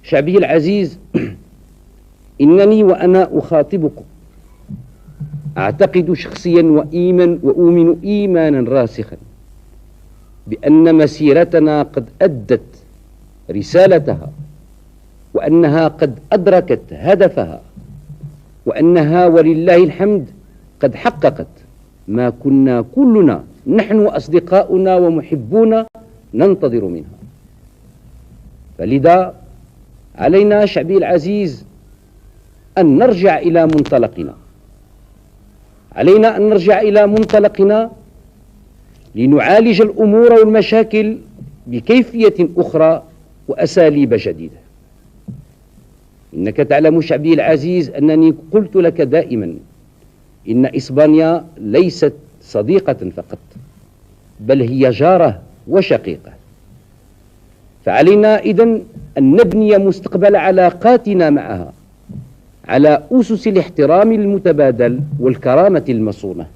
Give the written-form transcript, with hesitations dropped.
شعبي العزيز، إنني وأنا أخاطبكم أعتقد شخصيا وأؤمن إيمانا راسخا بأن مسيرتنا قد أدت رسالتها، وأنها قد أدركت هدفها، وأنها ولله الحمد قد حققت ما كنا كلنا نحن وأصدقاؤنا ومحبونا ننتظر منها. فلذا علينا شعبي العزيز أن نرجع إلى منطلقنا، علينا أن نرجع إلى منطلقنا لنعالج الأمور والمشاكل بكيفية أخرى وأساليب جديدة. إنك تعلم شعبي العزيز أنني قلت لك دائما إن إسبانيا ليست صديقة فقط، بل هي جارة وشقيقة. فعلينا إذن أن نبني مستقبل علاقاتنا معها على أسس الاحترام المتبادل والكرامة المصونة.